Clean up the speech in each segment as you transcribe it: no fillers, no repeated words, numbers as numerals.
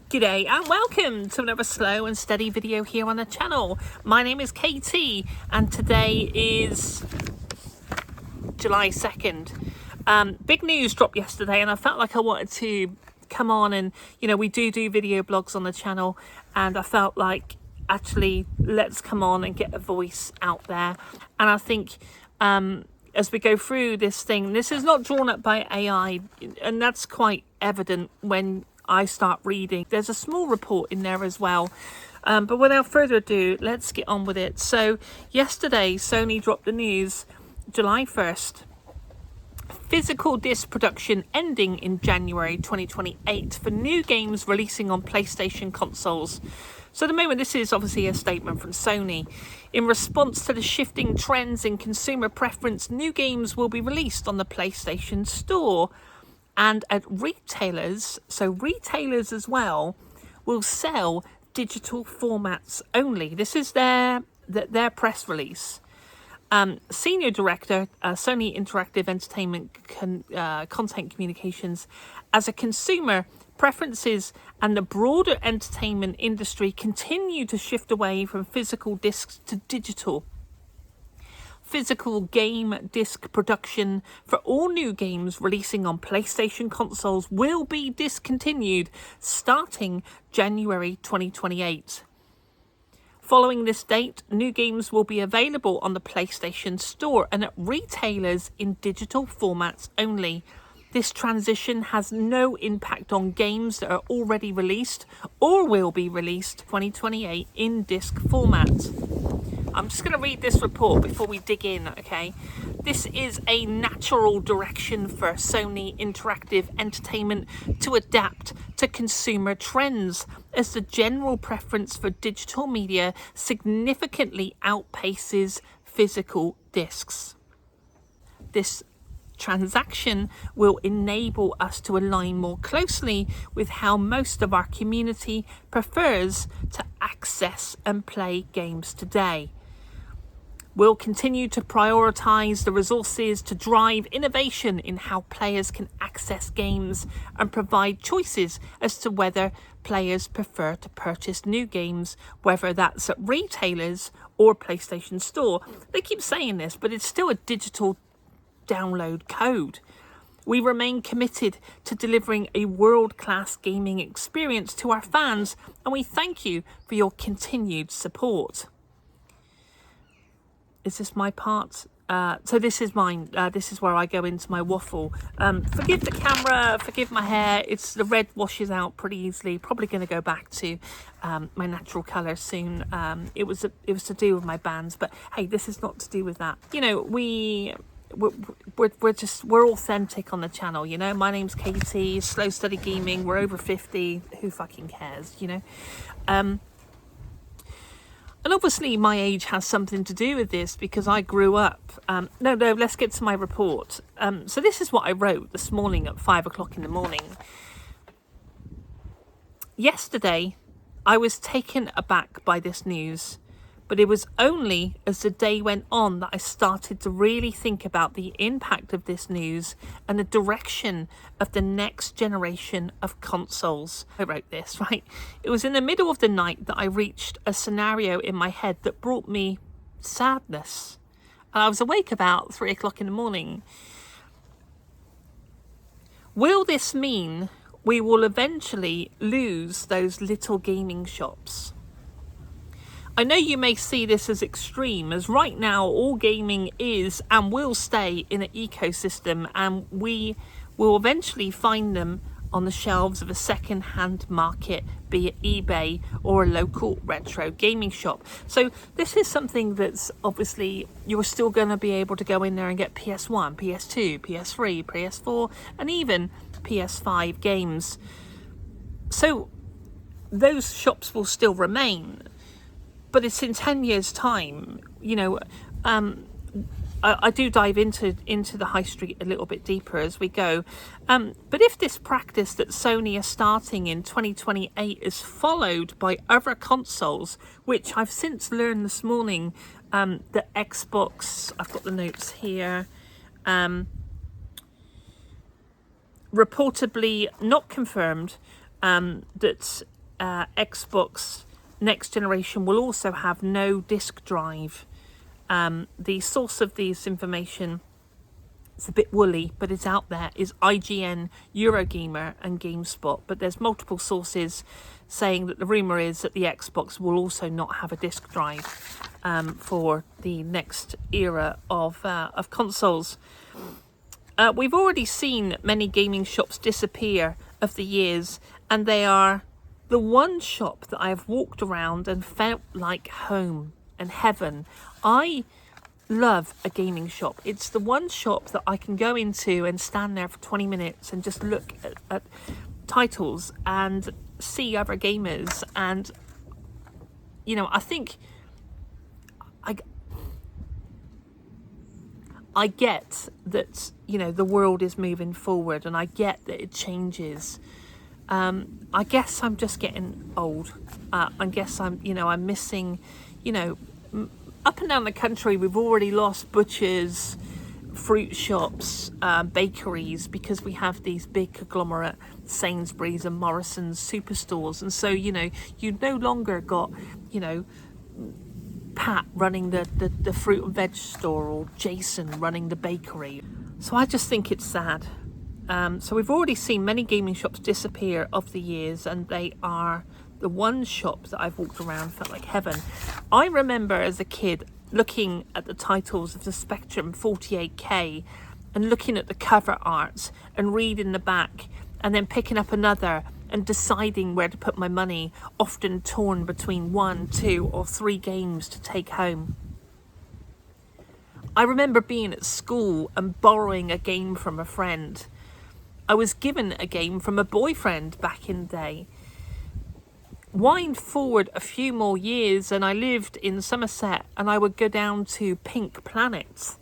G'day and welcome to another slow and steady video here on the channel. My name is Katie and today is July 2nd. Big news dropped yesterday and I felt like I wanted to come on and, we do video blogs on the channel, and I felt like actually let's come on and get a voice out there. And I think as we go through this thing, this is not drawn up by AI, and that's quite evident when I start reading. There's a small report in there as well. But without further ado, let's get on with it. So yesterday, Sony dropped the news, July 1st. Physical disc production ending in January 2028 for new games releasing on PlayStation consoles. So at the moment, this is obviously a statement from Sony. In response to the shifting trends in consumer preference, new games will be released on the PlayStation Store. And at retailers, so retailers as well, will sell digital formats only. This is their press release. Senior Director, Sony Interactive Entertainment Content Communications, as a consumer, preferences and the broader entertainment industry continue to shift away from physical discs to digital. Physical game disc production for all new games releasing on PlayStation consoles will be discontinued starting January 2028. Following this date, new games will be available on the PlayStation Store and at retailers in digital formats only. This transition has no impact on games that are already released or will be released 2028 in disc format. I'm just going to read this report before we dig in, okay? This is a natural direction for Sony Interactive Entertainment to adapt to consumer trends as the general preference for digital media significantly outpaces physical discs. This transaction will enable us to align more closely with how most of our community prefers to access and play games today. We'll continue to prioritize the resources to drive innovation in how players can access games and provide choices as to whether players prefer to purchase new games, whether that's at retailers or PlayStation Store. They keep saying this, but it's still a digital download code. We remain committed to delivering a world-class gaming experience to our fans, and we thank you for your continued support. Is this my part? So this is mine. This is where I go into my waffle. Forgive the camera, forgive my hair. The red washes out pretty easily. Probably going to go back to my natural colour soon. It was to do with my bands, but hey, this is not to do with that. We're authentic on the channel. My name's Katie. Slow Steady Gaming. We're over 50. Who fucking cares? And obviously my age has something to do with this because I grew up. No, let's get to my report. So this is what I wrote this morning at 5 o'clock in the morning. Yesterday, I was taken aback by this news, but it was only as the day went on that I started to really think about the impact of this news and the direction of the next generation of consoles. I wrote this, right? It was in the middle of the night that I reached a scenario in my head that brought me sadness. I was awake about 3 o'clock in the morning. Will this mean we will eventually lose those little gaming shops? I know you may see this as extreme, as right now all gaming is and will stay in an ecosystem, and we will eventually find them on the shelves of a second-hand market, be it eBay or a local retro gaming shop. So this is something that's obviously you're still going to be able to go in there and get PS1, PS2, PS3, PS4 and even PS5 games. So those shops will still remain. But it's in 10 years' time, I do dive into the high street a little bit deeper as we go. But if this practice that Sony is starting in 2028 is followed by other consoles, which I've since learned this morning, that Xbox, I've got the notes here, reportedly not confirmed, that Xbox next generation will also have no disk drive. The source of this information, it's a bit woolly, but it's out there, is IGN, Eurogamer and GameSpot. But there's multiple sources saying that the rumour is that the Xbox will also not have a disk drive for the next era of consoles. We've already seen many gaming shops disappear of the years, and they are the one shop that I've walked around and felt like home and heaven. I love a gaming shop. It's the one shop that I can go into and stand there for 20 minutes and just look at titles and see other gamers. And, you know, I think I get that, you know, the world is moving forward, and I get that it changes. I guess I'm just getting old. I guess I'm missing, you know, up and down the country, we've already lost butchers, fruit shops, bakeries, because we have these big conglomerate Sainsbury's and Morrison's superstores. And so, you know, you no longer got, you know, Pat running the fruit and veg store, or Jason running the bakery. So I just think it's sad. So we've already seen many gaming shops disappear of the years, and they are the one shop that I've walked around felt like heaven. I remember as a kid looking at the titles of the Spectrum 48K and looking at the cover art and reading the back, and then picking up another and deciding where to put my money, often torn between 1, 2 or 3 games to take home. I remember being at school and borrowing a game from a friend. I was given a game from a boyfriend back in the day. Wind forward a few more years and I lived in Somerset, and I would go down to Pink Planet.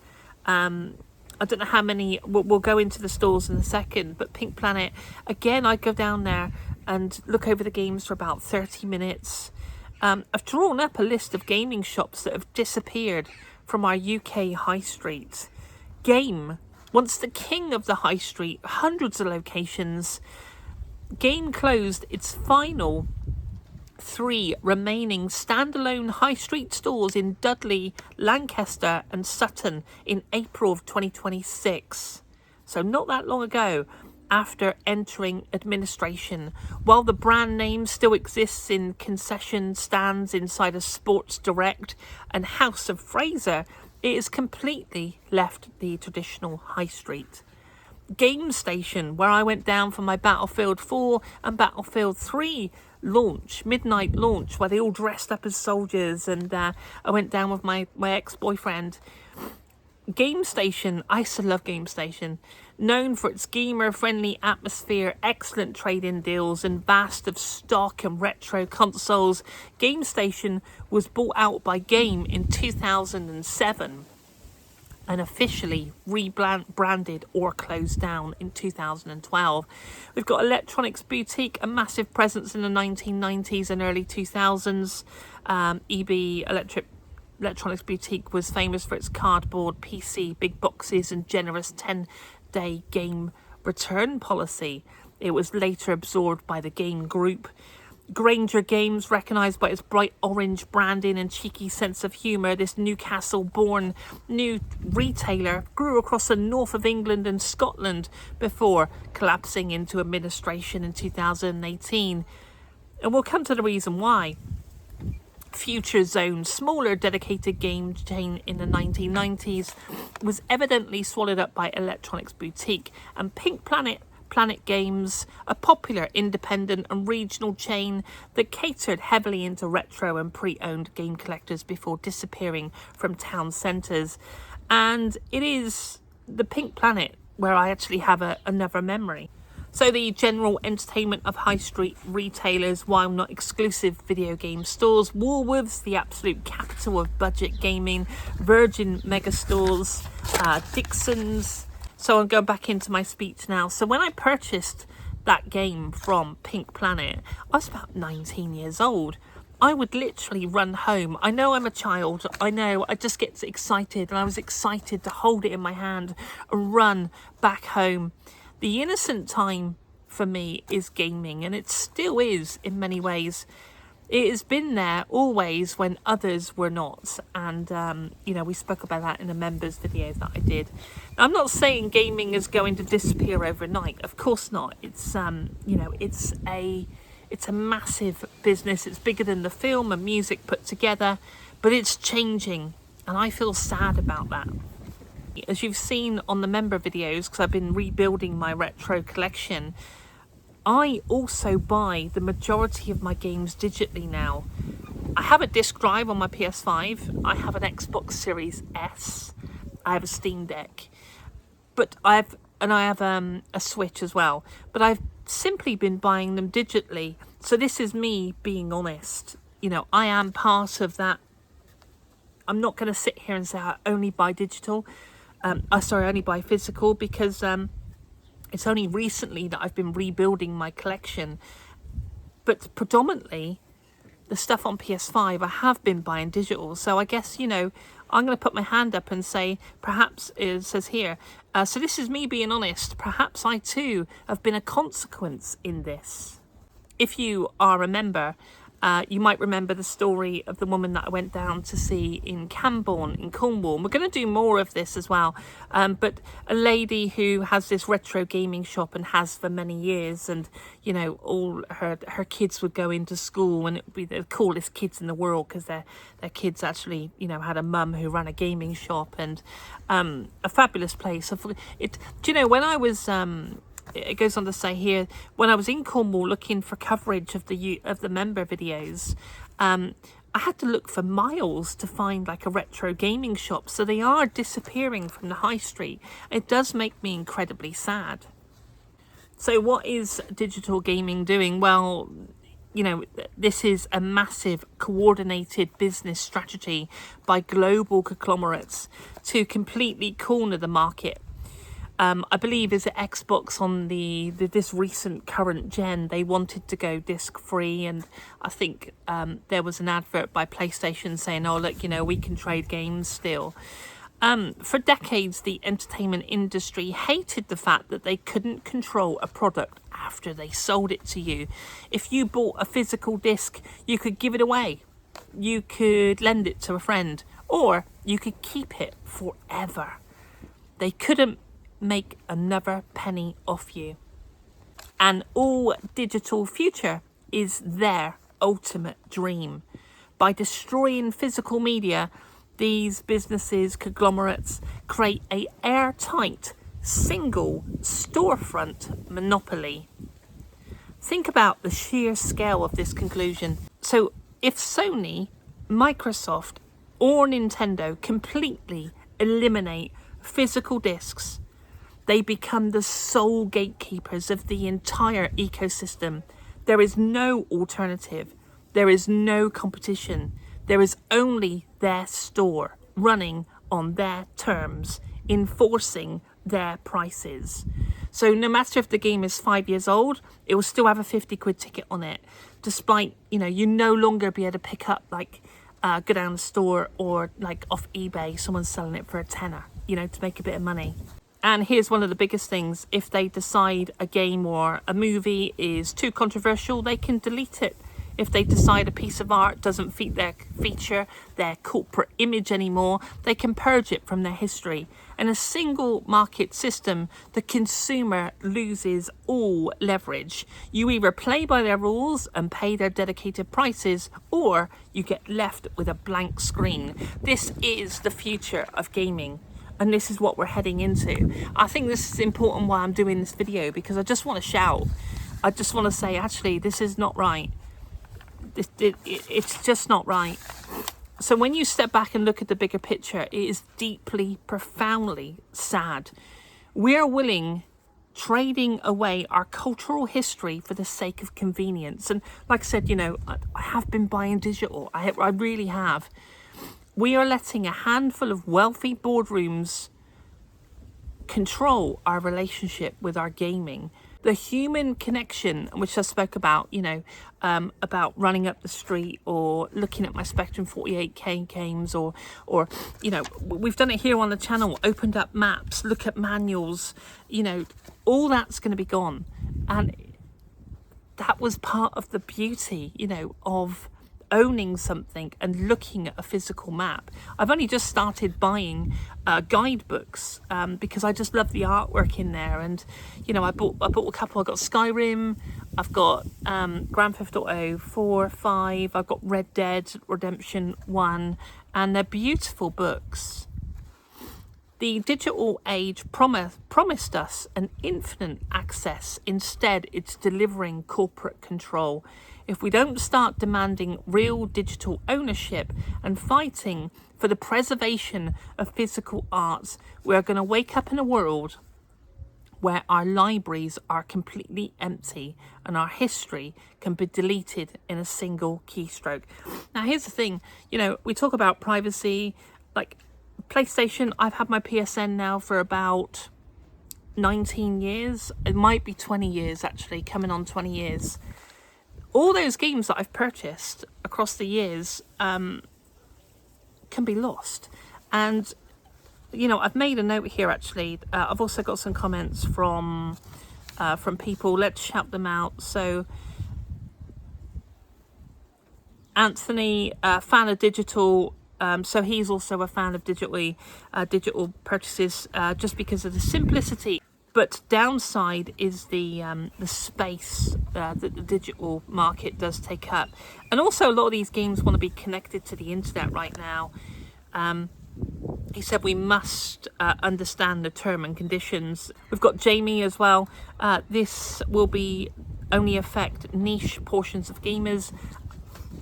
I don't know how many, we'll go into the stores in a second, but Pink Planet, again, I'd go down there and look over the games for about 30 minutes. I've drawn up a list of gaming shops that have disappeared from our UK high street. Game, once the king of the high street, hundreds of locations. Game closed its final 3 remaining standalone high street stores in Dudley, Lancaster and Sutton in April of 2026. So not that long ago, after entering administration. While the brand name still exists in concession stands inside a Sports Direct and House of Fraser, it has completely left the traditional high street. Game Station, where I went down for my Battlefield 4 and Battlefield 3 launch, midnight launch, where they all dressed up as soldiers, and I went down with my ex-boyfriend. Game Station, I used to love Game Station. Known for its gamer-friendly atmosphere, excellent trade-in deals and vast of stock and retro consoles, Game Station was bought out by Game in 2007 and officially rebranded or closed down in 2012. We've got Electronics Boutique, a massive presence in the 1990s and early 2000s. Electronics Boutique was famous for its cardboard PC, big boxes and generous 10-day game return policy. It was later absorbed by the Game Group. Granger Games, recognised by its bright orange branding and cheeky sense of humour, this Newcastle-born new retailer grew across the north of England and Scotland before collapsing into administration in 2018. And we'll come to the reason why. Future Zone, smaller dedicated game chain in the 1990s, was evidently swallowed up by Electronics Boutique, and Pink Planet Games, a popular independent and regional chain that catered heavily into retro and pre-owned game collectors before disappearing from town centres. And it is the Pink Planet where I actually have another memory. So the general entertainment of high street retailers, while not exclusive video game stores, Woolworths, the absolute capital of budget gaming, Virgin megastores, Dixon's. So I'm going back into my speech now. So when I purchased that game from Pink Planet, I was about 19 years old. I would literally run home. I know I'm a child. I know I just get excited, and I was excited to hold it in my hand and run back home. The innocent time for me is gaming, and it still is in many ways. It has been there always when others were not, and you know, we spoke about that in a members video that I did. Now, I'm not saying gaming is going to disappear overnight, of course not. It's you know, it's a massive business. It's bigger than the film and music put together, but it's changing, and I feel sad about that. As you've seen on the member videos, because I've been rebuilding my retro collection, I also buy the majority of my games digitally now. I have a disc drive on my PS5, I have an Xbox Series S, I have a Steam Deck, but I have a Switch as well, but I've simply been buying them digitally. So this is me being honest. You know, I am part of that. I'm not going to sit here and say I only buy digital. I only buy physical, because it's only recently that I've been rebuilding my collection. But predominantly, the stuff on PS5, I have been buying digital. So I guess, you know, I'm going to put my hand up and say, perhaps, it says here, so this is me being honest, perhaps I too have been a consequence in this. If you are a member, you might remember the story of the woman that I went down to see in Camborne in Cornwall. And we're going to do more of this as well. But a lady who has this retro gaming shop and has for many years, and you know, all her kids would go into school and it would be the coolest kids in the world, because their kids actually, you know, had a mum who ran a gaming shop, and a fabulous place. Do you know, when I was it goes on to say here, when I was in Cornwall looking for coverage of the member videos, I had to look for miles to find like a retro gaming shop. So they are disappearing from the high street. It does make me incredibly sad. So what is digital gaming doing? Well, you know, this is a massive coordinated business strategy by global conglomerates to completely corner the market. I believe is it Xbox on this recent current gen, they wanted to go disc free, and I think there was an advert by PlayStation saying, oh look, you know, we can trade games still. For decades, the entertainment industry hated the fact that they couldn't control a product after they sold it to you. If you bought a physical disc, you could give it away, you could lend it to a friend, or you could keep it forever. They couldn't make another penny off you. And all digital future is their ultimate dream. By destroying physical media, these businesses, conglomerates, create a airtight, single storefront monopoly. Think about the sheer scale of this conclusion. So if Sony, Microsoft, or Nintendo completely eliminate physical discs, they become the sole gatekeepers of the entire ecosystem. There is no alternative. There is no competition. There is only their store running on their terms, enforcing their prices. So no matter if the game is 5 years old, it will still have a 50 quid ticket on it, despite, you know, you no longer be able to pick up, like, go down the store or like off eBay, someone's selling it for a tenner, you know, to make a bit of money. And here's one of the biggest things. If they decide a game or a movie is too controversial, they can delete it. If they decide a piece of art doesn't feature their corporate image anymore, they can purge it from their history. In a single market system, the consumer loses all leverage. You either play by their rules and pay their dedicated prices, or you get left with a blank screen. This is the future of gaming. And this is what we're heading into. I think this is important why I'm doing this video, because I just want to shout. I just want to say, actually, this is not right. It's just not right. So when you step back and look at the bigger picture, it is deeply, profoundly sad. We're trading away our cultural history for the sake of convenience. And like I said, you know, I have been buying digital. I really have. We are letting a handful of wealthy boardrooms control our relationship with our gaming. The human connection, which I spoke about, you know, about running up the street or looking at my Spectrum 48K games, or, you know, we've done it here on the channel, opened up maps, look at manuals, you know, all that's going to be gone. And that was part of the beauty, you know, of owning something and looking at a physical map. I've only just started buying guidebooks because I just love the artwork in there. And you know, I bought a couple. I've got Skyrim, I've got Grand Theft Auto 4, 5, I've got Red Dead Redemption 1, and they're beautiful books. The digital age promised us an infinite access. Instead, it's delivering corporate control. If we don't start demanding real digital ownership and fighting for the preservation of physical arts, we're going to wake up in a world where our libraries are completely empty and our history can be deleted in a single keystroke. Now, here's the thing, you know, we talk about privacy, like PlayStation. I've had my PSN now for about 19 years. It might be 20 years, actually, coming on 20 years. All those games that I've purchased across the years can be lost. And, you know, I've made a note here, actually. I've also got some comments from people. Let's shout them out. So, Anthony, fan of digital. So he's also a fan of digital purchases just because of the simplicity. But downside is the space that the digital market does take up. And also a lot of these games want to be connected to the internet right now. He said we must understand the term and conditions. We've got Jamie as well. This will be only affect niche portions of gamers.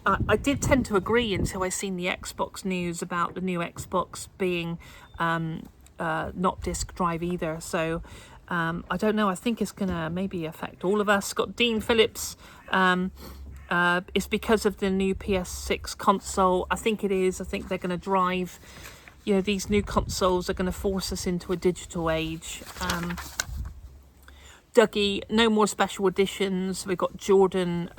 I did tend to agree until I seen the Xbox news about the new Xbox being not disk drive either. So I don't know. I think it's going to maybe affect all of us. Got Dean Phillips. It's because of the new PS6 console. I think it is. I think they're going to drive, you know, these new consoles are going to force us into a digital age. Dougie, no more special editions. We've got Jordan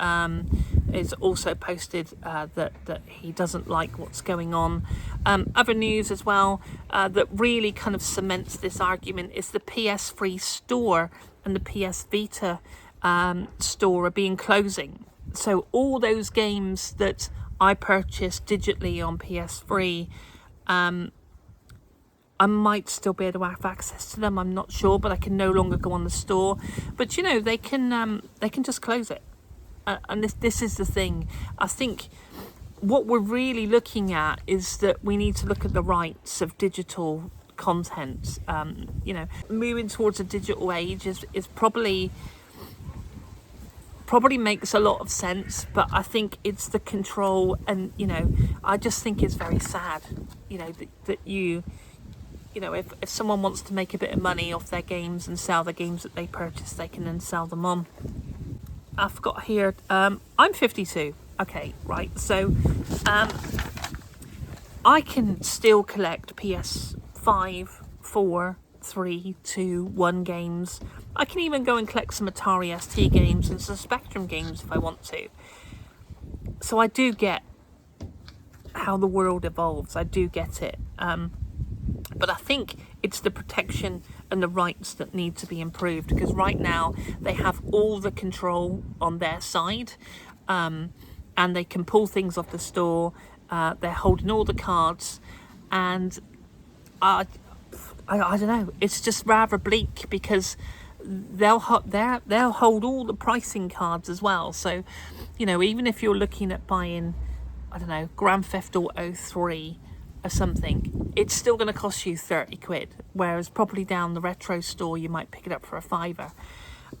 is also posted that he doesn't like what's going on. Other news as well that really kind of cements this argument is the PS3 store and the PS Vita store are being closing. So all those games that I purchased digitally on PS3, I might still be able to have access to them. I'm not sure, but I can no longer go on the store. But you know, they can just close it. And this is the thing. I think what we're really looking at is that we need to look at the rights of digital content. You know, moving towards a digital age is probably makes a lot of sense, but I think it's the control, and you know, I just think it's very sad, you know, that you know, if someone wants to make a bit of money off their games and sell the games that they purchase, they can then sell them on. I've got here, I'm 52. Okay, right. So I can still collect PS5, 4, 3, 2, 1 games. I can even go and collect some Atari ST games and some Spectrum games if I want to. So I do get how the world evolves. I do get it. But I think it's the protection and the rights that need to be improved, because right now they have all the control on their side, and they can pull things off the store. They're holding all the cards, and I don't know. It's just rather bleak because they'll hold all the pricing cards as well. So, you know, even if you're looking at buying, I don't know, Grand Theft Auto 3 or something, it's still going to cost you 30 quid, whereas probably down the retro store you might pick it up for a £5.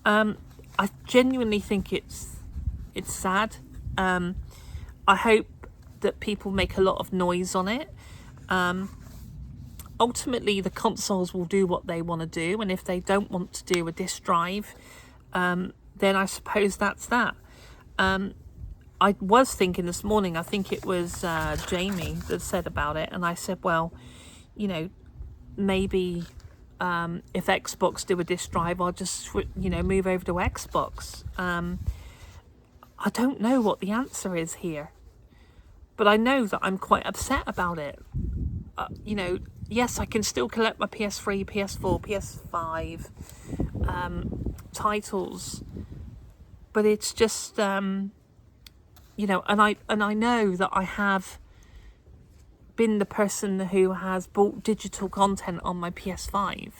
I genuinely think it's sad. I hope that people make a lot of noise on it. Ultimately the consoles will do what they want to do, and if they don't want to do a disk drive, then I suppose that's that. I was thinking this morning, I think it was Jamie that said about it, and I said, well, you know, maybe if Xbox do a disk drive, I'll just, you know, move over to Xbox. I don't know what the answer is here, but I know that I'm quite upset about it. You know, yes, I can still collect my PS3, PS4, PS5 titles, but it's just, you know, and I know that I have been the person who has bought digital content on my PS5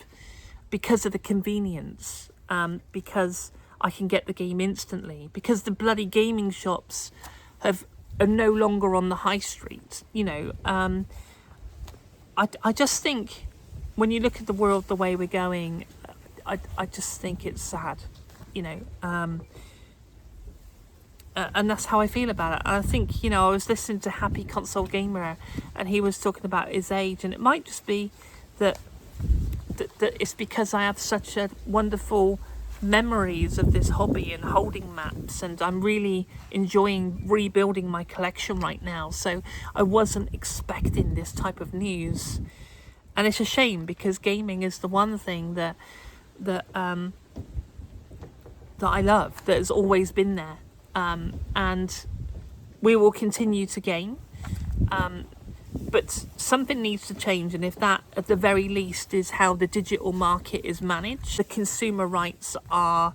because of the convenience, because I can get the game instantly, because the bloody gaming shops are no longer on the high street, you know. I just think when you look at the world the way we're going, I just think it's sad, you know. And that's how I feel about it. And I think, you know, I was listening to Happy Console Gamer, and he was talking about his age, and it might just be that it's because I have such a wonderful memories of this hobby and holding maps, and I'm really enjoying rebuilding my collection right now. So I wasn't expecting this type of news, and it's a shame, because gaming is the one thing that I love, that has always been there. And we will continue to game, but something needs to change, and if that at the very least is how the digital market is managed, the consumer rights are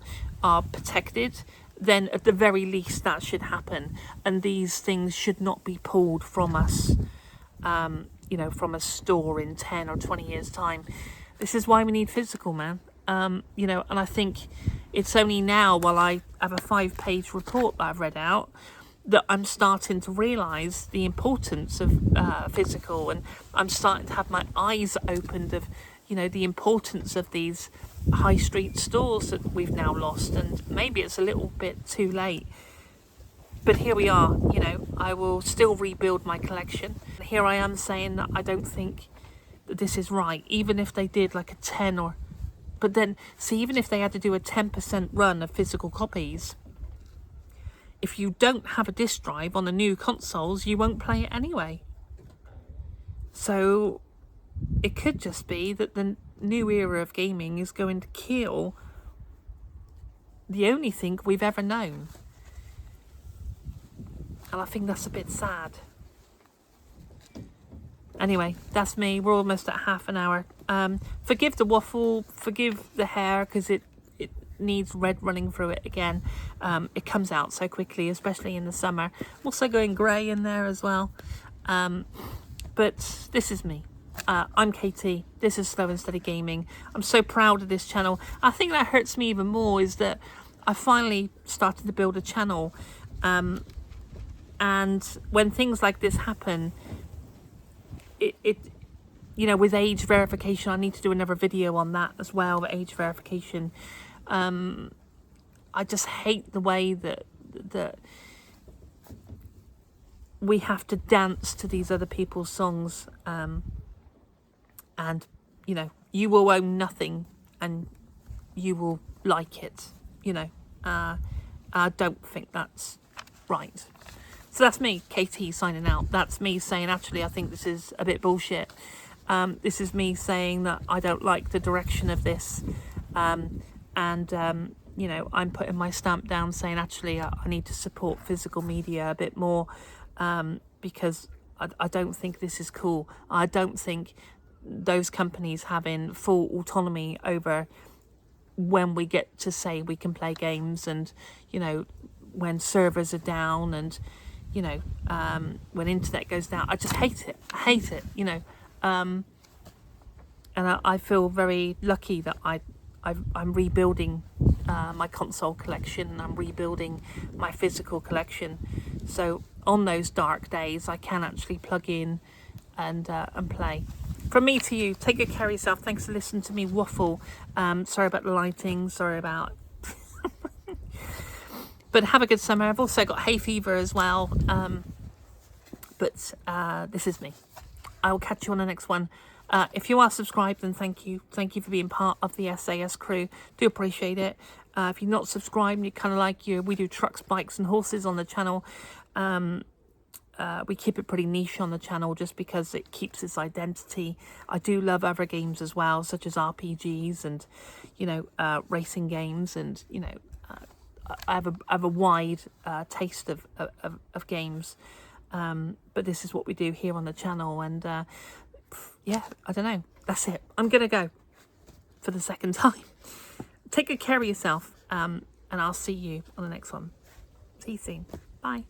protected, then at the very least that should happen, and these things should not be pulled from us, you know, from a store in 10 or 20 years time. This is why we need physical, man. You know, and I think it's only now, while I have a 5-page report that I've read out, that I'm starting to realise the importance of physical, and I'm starting to have my eyes opened of, you know, the importance of these high street stores that we've now lost. And maybe it's a little bit too late, but here we are. You know, I will still rebuild my collection. Here I am saying that I don't think that this is right, even if they did like a 10 or... But then, see, even if they had to do a 10% run of physical copies, if you don't have a disc drive on the new consoles, you won't play it anyway. So it could just be that the new era of gaming is going to kill the only thing we've ever known. And I think that's a bit sad. Anyway, that's me. We're almost at half an hour. Forgive the waffle, forgive the hair, because it needs red running through it again. It comes out so quickly, especially in the summer. I'm also going grey in there as well. But this is me. I'm KT. This is Slow and Steady Gaming. I'm so proud of this channel. I think that hurts me even more is that I finally started to build a channel. And when things like this happen, it you know, with age verification, I need to do another video on that as well, age verification. I just hate the way that we have to dance to these other people's songs, and you know, you will own nothing and you will like it, you know. I don't think that's right. So that's me, KT, signing out. That's me saying, actually, I think this is a bit bullshit. This is me saying that I don't like the direction of this. You know, I'm putting my stamp down saying, actually, I need to support physical media a bit more, because I don't think this is cool. I don't think those companies having full autonomy over when we get to say we can play games, and, you know, when servers are down, and, you know, when internet goes down. I just hate it. I hate it, you know. And I feel very lucky that I'm rebuilding my console collection, and I'm rebuilding my physical collection. So on those dark days, I can actually plug in and play. From me to you, take good care of yourself. Thanks for listening to me waffle. Sorry about the lighting. Sorry about... But have a good summer. I've also got hay fever as well. But this is me. I will catch you on the next one. If you are subscribed, then thank you. Thank you for being part of the SAS crew. Do appreciate it. If you're not subscribed, you kind of like we do trucks, bikes and horses on the channel. We keep it pretty niche on the channel just because it keeps its identity. I do love other games as well, such as RPGs and, you know, racing games, and, you know, I have a wide taste of games. But this is what we do here on the channel, and yeah, I don't know. That's it. I'm gonna go for the second time. Take good care of yourself. and I'll see you on the next one. See you soon. Bye.